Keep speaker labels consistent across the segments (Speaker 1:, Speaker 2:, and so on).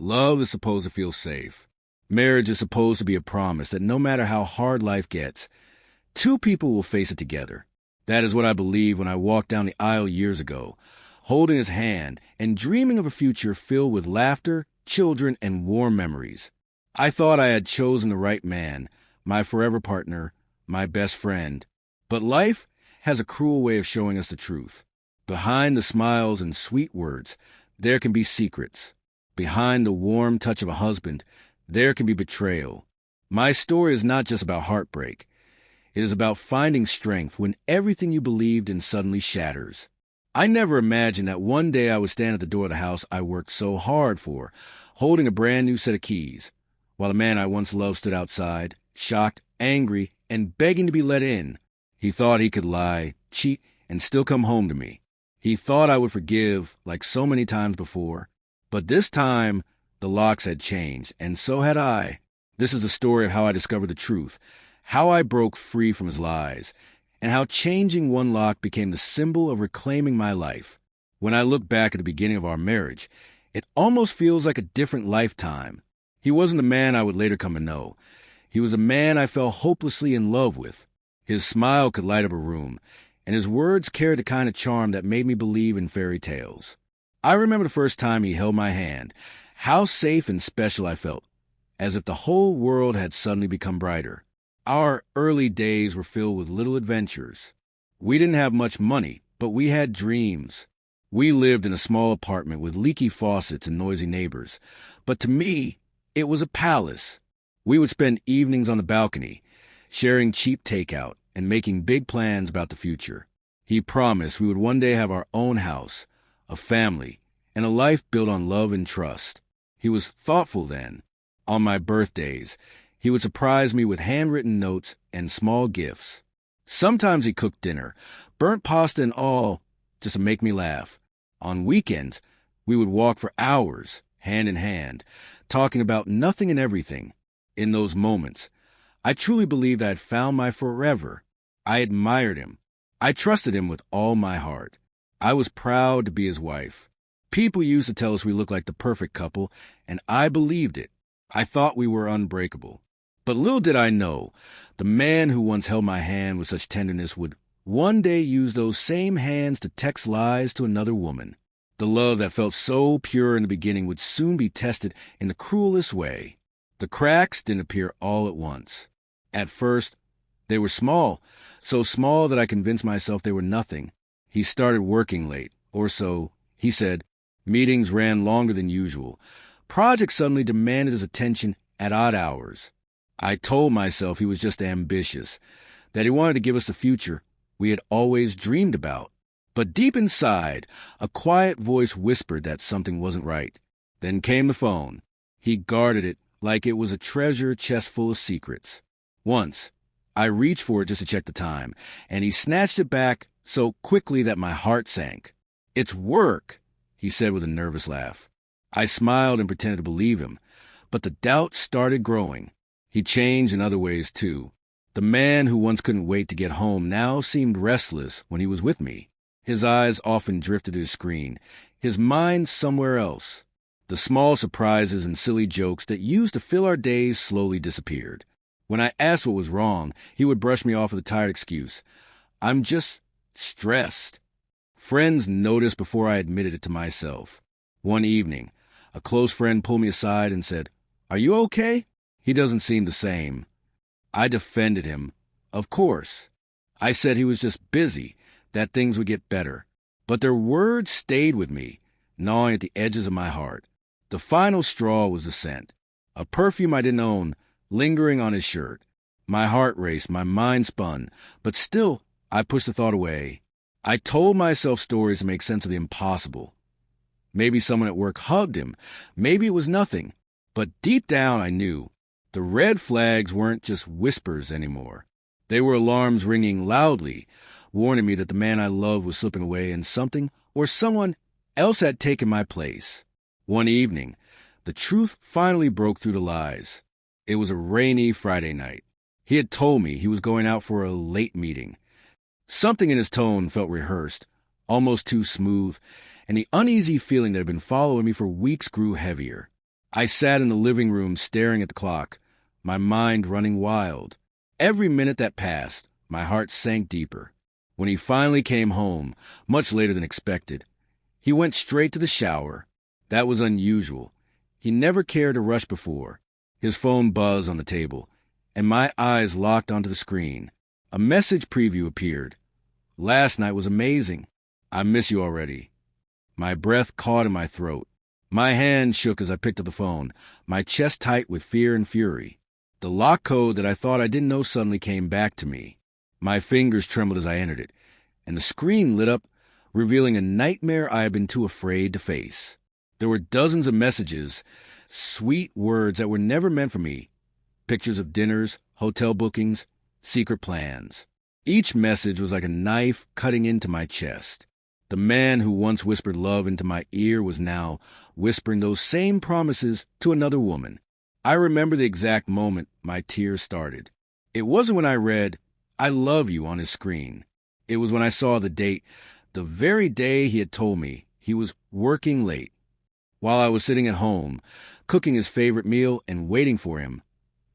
Speaker 1: Love is supposed to feel safe. Marriage is supposed to be a promise that no matter how hard life gets, two people will face it together. That is what I believed when I walked down the aisle years ago, holding his hand and dreaming of a future filled with laughter, children, and warm memories. I thought I had chosen the right man, my forever partner, my best friend. But life has a cruel way of showing us the truth. Behind the smiles and sweet words, there can be secrets. Behind the warm touch of a husband, there can be betrayal. My story is not just about heartbreak. It is about finding strength when everything you believed in suddenly shatters. I never imagined that one day I would stand at the door of the house I worked so hard for, holding a brand new set of keys, while the man I once loved stood outside, shocked, angry, and begging to be let in. He thought he could lie, cheat, and still come home to me. He thought I would forgive, like so many times before. But this time, the locks had changed, and so had I. This is the story of how I discovered the truth, how I broke free from his lies, and how changing one lock became the symbol of reclaiming my life. When I look back at the beginning of our marriage, it almost feels like a different lifetime. He wasn't the man I would later come to know. He was a man I fell hopelessly in love with. His smile could light up a room, and his words carried the kind of charm that made me believe in fairy tales. I remember the first time he held my hand, how safe and special I felt, as if the whole world had suddenly become brighter. Our early days were filled with little adventures. We didn't have much money, but we had dreams. We lived in a small apartment with leaky faucets and noisy neighbors, but to me, it was a palace. We would spend evenings on the balcony, sharing cheap takeout and making big plans about the future. He promised we would one day have our own house, a family, and a life built on love and trust. He was thoughtful then. On my birthdays, he would surprise me with handwritten notes and small gifts. Sometimes he cooked dinner, burnt pasta and all, just to make me laugh. On weekends, we would walk for hours, hand in hand, talking about nothing and everything. In those moments, I truly believed I had found my forever. I admired him. I trusted him with all my heart. I was proud to be his wife. People used to tell us we looked like the perfect couple, and I believed it. I thought we were unbreakable. But little did I know, the man who once held my hand with such tenderness would one day use those same hands to text lies to another woman. The love that felt so pure in the beginning would soon be tested in the cruelest way. The cracks didn't appear all at once. At first, they were small, so small that I convinced myself they were nothing. He started working late, or so he said. Meetings ran longer than usual. Projects suddenly demanded his attention at odd hours. I told myself he was just ambitious, that he wanted to give us the future we had always dreamed about. But deep inside, a quiet voice whispered that something wasn't right. Then came the phone. He guarded it like it was a treasure chest full of secrets. Once, I reached for it just to check the time, and he snatched it back so quickly that my heart sank. "It's work," he said with a nervous laugh. I smiled and pretended to believe him, but the doubt started growing. He changed in other ways, too. The man who once couldn't wait to get home now seemed restless when he was with me. His eyes often drifted to his screen, his mind somewhere else. The small surprises and silly jokes that used to fill our days slowly disappeared. When I asked what was wrong, he would brush me off with a tired excuse. "I'm just stressed." Friends noticed before I admitted it to myself. One evening, a close friend pulled me aside and said, "Are you okay?" "He doesn't seem the same." I defended him. Of course. I said he was just busy, that things would get better. But their words stayed with me, gnawing at the edges of my heart. The final straw was the scent. A perfume I didn't own, lingering on his shirt. My heart raced, my mind spun, but still I pushed the thought away. I told myself stories to make sense of the impossible. Maybe someone at work hugged him. Maybe it was nothing. But deep down I knew. The red flags weren't just whispers anymore. They were alarms ringing loudly, warning me that the man I loved was slipping away and something or someone else had taken my place. One evening, the truth finally broke through the lies. It was a rainy Friday night. He had told me he was going out for a late meeting. Something in his tone felt rehearsed, almost too smooth, and the uneasy feeling that had been following me for weeks grew heavier. I sat in the living room staring at the clock, my mind running wild. Every minute that passed, my heart sank deeper. When he finally came home, much later than expected, he went straight to the shower. That was unusual. He never cared to rush before. His phone buzzed on the table, and my eyes locked onto the screen. A message preview appeared. Last night was amazing. I miss you already. My breath caught in my throat. My hand shook as I picked up the phone, my chest tight with fear and fury. The lock code that I thought I didn't know suddenly came back to me. My fingers trembled as I entered it, and the screen lit up, revealing a nightmare I had been too afraid to face. There were dozens of messages, sweet words that were never meant for me. Pictures of dinners, hotel bookings, secret plans. Each message was like a knife cutting into my chest. The man who once whispered love into my ear was now whispering those same promises to another woman. I remember the exact moment my tears started. It wasn't when I read, "I love you" on his screen. It was when I saw the date, the very day he had told me he was working late. While I was sitting at home, cooking his favorite meal and waiting for him,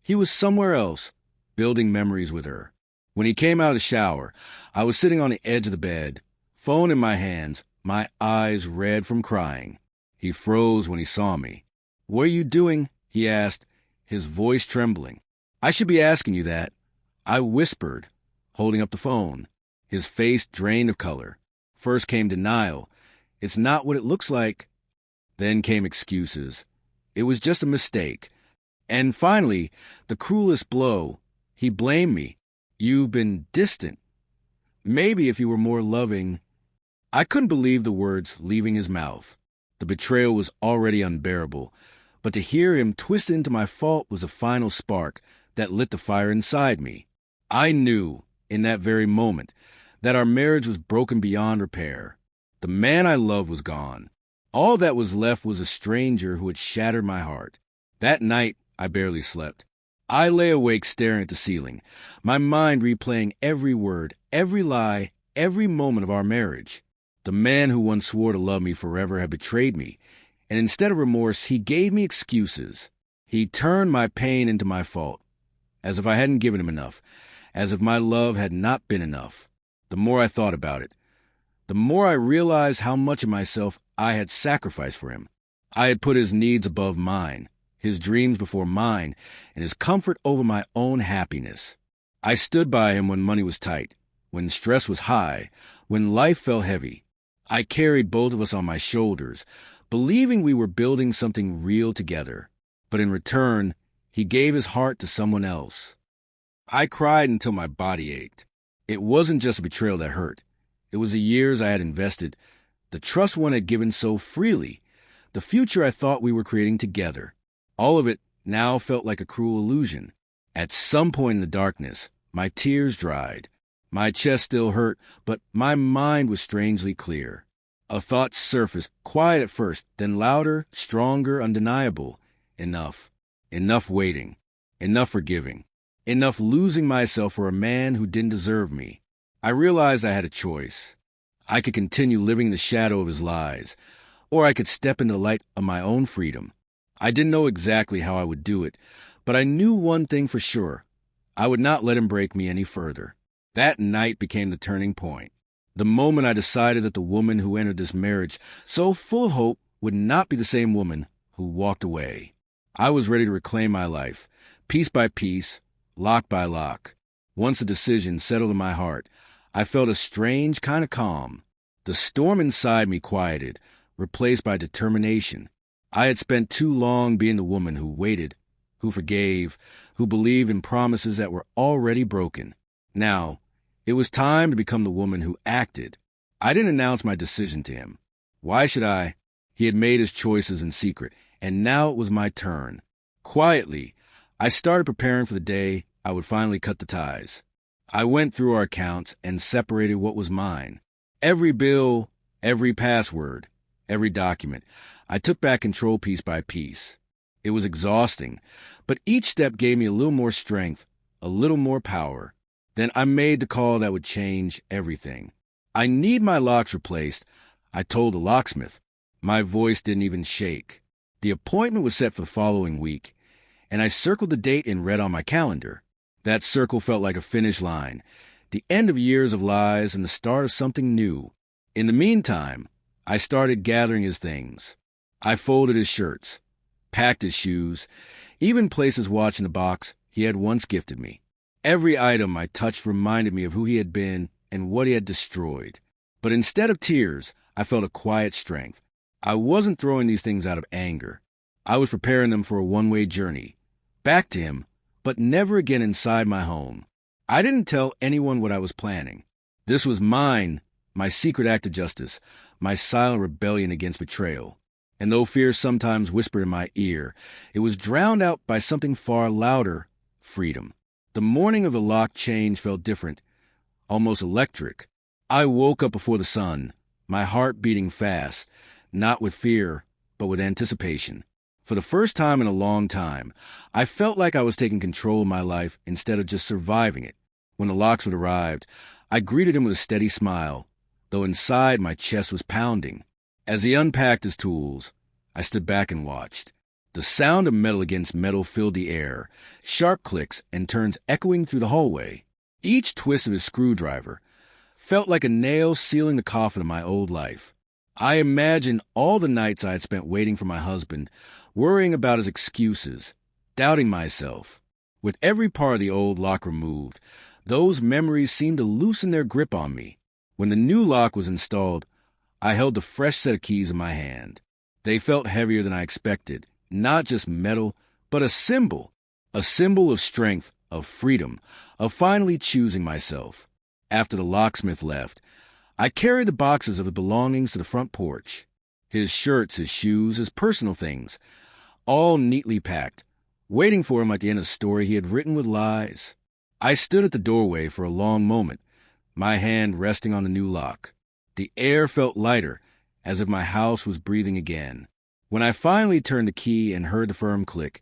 Speaker 1: he was somewhere else, building memories with her. When he came out of the shower, I was sitting on the edge of the bed, phone in my hands, my eyes red from crying. He froze when he saw me. "What are you doing?" he asked, his voice trembling. "I should be asking you that," I whispered, holding up the phone. His face drained of color. First came denial. "It's not what it looks like." Then came excuses. "It was just a mistake." And finally, the cruelest blow. He blamed me. "You've been distant. Maybe if you were more loving." I couldn't believe the words leaving his mouth. The betrayal was already unbearable, but to hear him twist into my fault was a final spark that lit the fire inside me. I knew, in that very moment, that our marriage was broken beyond repair. The man I loved was gone. All that was left was a stranger who had shattered my heart. That night, I barely slept. I lay awake staring at the ceiling, my mind replaying every word, every lie, every moment of our marriage. The man who once swore to love me forever had betrayed me, and instead of remorse, he gave me excuses. He turned my pain into my fault, as if I hadn't given him enough, as if my love had not been enough. The more I thought about it, the more I realized how much of myself I had sacrificed for him. I had put his needs above mine, his dreams before mine, and his comfort over my own happiness. I stood by him when money was tight, when stress was high, when life felt heavy. I carried both of us on my shoulders, believing we were building something real together. But in return, he gave his heart to someone else. I cried until my body ached. It wasn't just a betrayal that hurt. It was the years I had invested, the trust one had given so freely, the future I thought we were creating together. All of it now felt like a cruel illusion. At some point in the darkness, my tears dried. My chest still hurt, but my mind was strangely clear. A thought surfaced, quiet at first, then louder, stronger, undeniable. Enough. Enough waiting. Enough forgiving. Enough losing myself for a man who didn't deserve me. I realized I had a choice. I could continue living in the shadow of his lies, or I could step into the light of my own freedom. I didn't know exactly how I would do it, but I knew one thing for sure. I would not let him break me any further. That night became the turning point. The moment I decided that the woman who entered this marriage, so full of hope, would not be the same woman who walked away. I was ready to reclaim my life, piece by piece, lock by lock. Once the decision settled in my heart, I felt a strange kind of calm. The storm inside me quieted, replaced by determination. I had spent too long being the woman who waited, who forgave, who believed in promises that were already broken. Now, it was time to become the woman who acted. I didn't announce my decision to him. Why should I? He had made his choices in secret, and now it was my turn. Quietly, I started preparing for the day I would finally cut the ties. I went through our accounts and separated what was mine. Every bill, every password, every document. I took back control piece by piece. It was exhausting, but each step gave me a little more strength, a little more power. Then I made the call that would change everything. "I need my locks replaced," I told the locksmith. My voice didn't even shake. The appointment was set for the following week, and I circled the date in red on my calendar. That circle felt like a finish line, the end of years of lies and the start of something new. In the meantime, I started gathering his things. I folded his shirts, packed his shoes, even placed his watch in the box he had once gifted me. Every item I touched reminded me of who he had been and what he had destroyed. But instead of tears, I felt a quiet strength. I wasn't throwing these things out of anger. I was preparing them for a one-way journey, back to him, but never again inside my home. I didn't tell anyone what I was planning. This was mine, my secret act of justice, my silent rebellion against betrayal. And though fear sometimes whispered in my ear, it was drowned out by something far louder, freedom. The morning of the lock change felt different, almost electric. I woke up before the sun, my heart beating fast, not with fear, but with anticipation. For the first time in a long time, I felt like I was taking control of my life instead of just surviving it. When the locksmith arrived, I greeted him with a steady smile, though inside my chest was pounding. As he unpacked his tools, I stood back and watched. The sound of metal against metal filled the air, sharp clicks and turns echoing through the hallway. Each twist of his screwdriver felt like a nail sealing the coffin of my old life. I imagined all the nights I had spent waiting for my husband, worrying about his excuses, doubting myself. With every part of the old lock removed, those memories seemed to loosen their grip on me. When the new lock was installed, I held the fresh set of keys in my hand. They felt heavier than I expected, not just metal, but a symbol of strength, of freedom, of finally choosing myself. After the locksmith left, I carried the boxes of his belongings to the front porch. His shirts, his shoes, his personal things, all neatly packed, waiting for him at the end of the story he had written with lies. I stood at the doorway for a long moment, my hand resting on the new lock. The air felt lighter, as if my house was breathing again. When I finally turned the key and heard the firm click,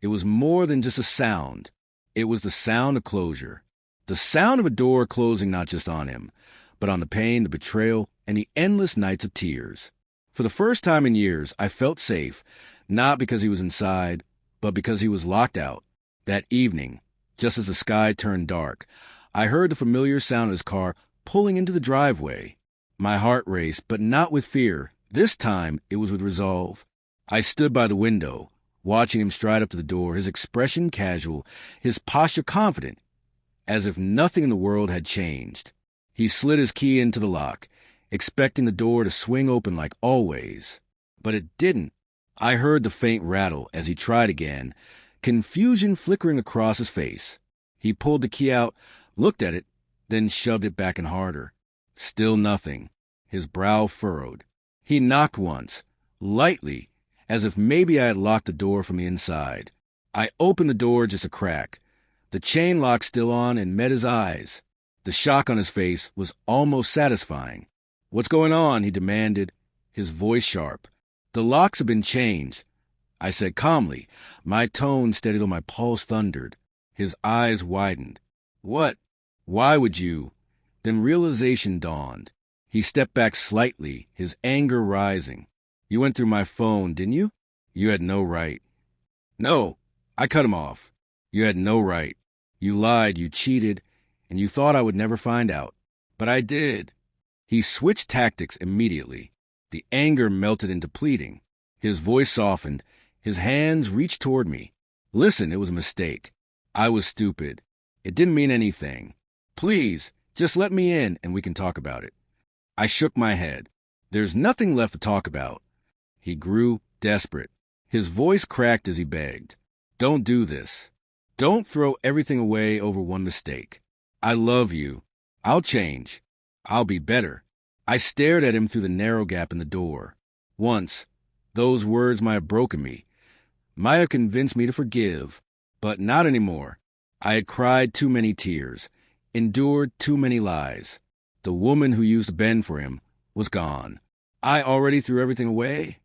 Speaker 1: it was more than just a sound. It was the sound of closure. The sound of a door closing not just on him, but on the pain, the betrayal, and the endless nights of tears. For the first time in years, I felt safe, not because he was inside, but because he was locked out. That evening, just as the sky turned dark, I heard the familiar sound of his car pulling into the driveway. My heart raced, but not with fear. This time, it was with resolve. I stood by the window, watching him stride up to the door, his expression casual, his posture confident, as if nothing in the world had changed. He slid his key into the lock, expecting the door to swing open like always. But it didn't. I heard the faint rattle as he tried again, confusion flickering across his face. He pulled the key out, looked at it, then shoved it back in harder. Still nothing. His brow furrowed. He knocked once, lightly, as if maybe I had locked the door from the inside. I opened the door just a crack. The chain lock still on and met his eyes. The shock on his face was almost satisfying. "What's going on?" he demanded, his voice sharp. "The locks have been changed," I said calmly, my tone steady though my pulse thundered. His eyes widened. "What? Why would you?" Then realization dawned. He stepped back slightly, his anger rising. "You went through my phone, didn't you? You had no right." "No," I cut him off. "You had no right. You lied, you cheated, and you thought I would never find out. But I did." He switched tactics immediately. The anger melted into pleading. His voice softened. His hands reached toward me. "Listen, it was a mistake. I was stupid. It didn't mean anything. Please, just let me in and we can talk about it." I shook my head. "There's nothing left to talk about." He grew desperate. His voice cracked as he begged. "Don't do this. Don't throw everything away over one mistake. I love you. I'll change. I'll be better." I stared at him through the narrow gap in the door. Once, those words might have broken me, might have convinced me to forgive, but not anymore. I had cried too many tears, endured too many lies. The woman who used to bend for him was gone. "I already threw everything away?"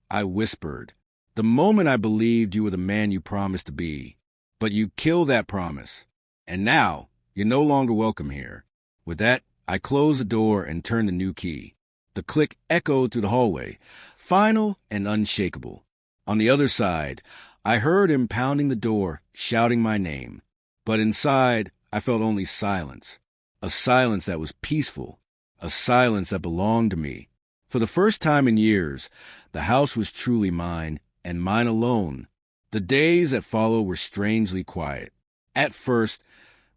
Speaker 1: I whispered. "The moment I believed you were the man you promised to be. But you killed that promise. And now, you're no longer welcome here." With that, I closed the door and turned the new key. The click echoed through the hallway, final and unshakable. On the other side, I heard him pounding the door, shouting my name. But inside, I felt only silence. A silence that was peaceful. A silence that belonged to me. For the first time in years, the house was truly mine, and mine alone. The days that followed were strangely quiet. At first,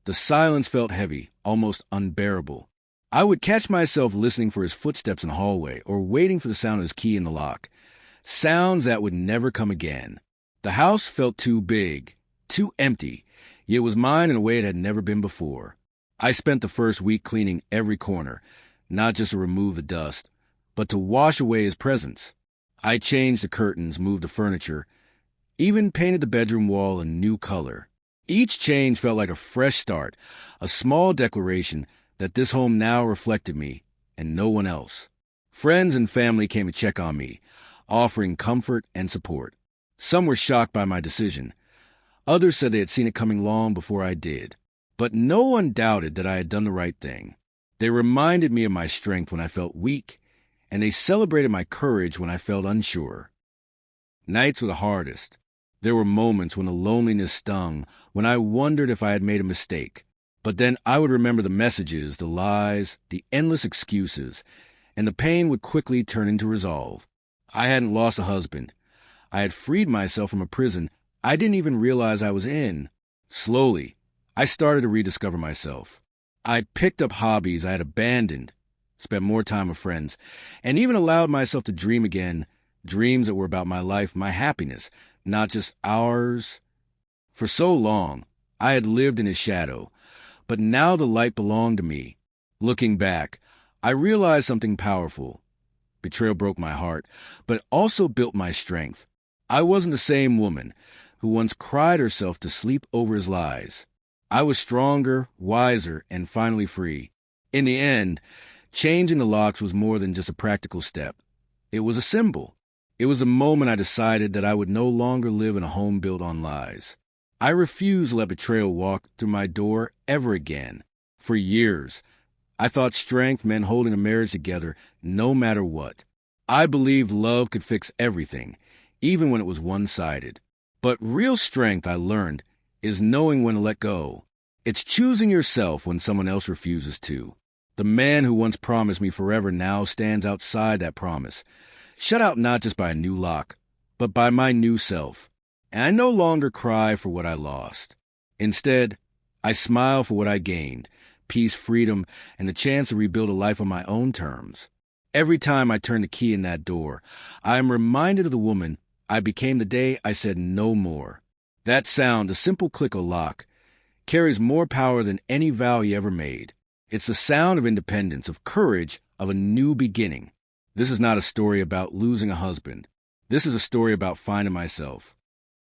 Speaker 1: the silence felt heavy, almost unbearable. I would catch myself listening for his footsteps in the hallway or waiting for the sound of his key in the lock. Sounds that would never come again. The house felt too big, too empty, yet it was mine in a way it had never been before. I spent the first week cleaning every corner, not just to remove the dust, but to wash away his presence. I changed the curtains, moved the furniture, even painted the bedroom wall a new color. Each change felt like a fresh start, a small declaration that this home now reflected me and no one else. Friends and family came to check on me, offering comfort and support. Some were shocked by my decision. Others said they had seen it coming long before I did. But no one doubted that I had done the right thing. They reminded me of my strength when I felt weak, and they celebrated my courage when I felt unsure. Nights were the hardest. There were moments when the loneliness stung, when I wondered if I had made a mistake. But then I would remember the messages, the lies, the endless excuses, and the pain would quickly turn into resolve. I hadn't lost a husband. I had freed myself from a prison I didn't even realize I was in. Slowly, I started to rediscover myself. I picked up hobbies I had abandoned, spent more time with friends, and even allowed myself to dream again, dreams that were about my life, my happiness, not just ours. For so long, I had lived in his shadow, but now the light belonged to me. Looking back, I realized something powerful. Betrayal broke my heart, but it also built my strength. I wasn't the same woman who once cried herself to sleep over his lies. I was stronger, wiser, and finally free. In the end, changing the locks was more than just a practical step. It was a symbol. It was the moment I decided that I would no longer live in a home built on lies. I refused to let betrayal walk through my door ever again. For years, I thought strength meant holding a marriage together no matter what. I believed love could fix everything, even when it was one-sided. But real strength, I learned, is knowing when to let go. It's choosing yourself when someone else refuses to. The man who once promised me forever now stands outside that promise, shut out not just by a new lock, but by my new self. And I no longer cry for what I lost. Instead, I smile for what I gained, peace, freedom, and the chance to rebuild a life on my own terms. Every time I turn the key in that door, I am reminded of the woman I became the day I said no more. That sound, the simple click of a lock, carries more power than any vow you ever made. It's the sound of independence, of courage, of a new beginning. This is not a story about losing a husband. This is a story about finding myself.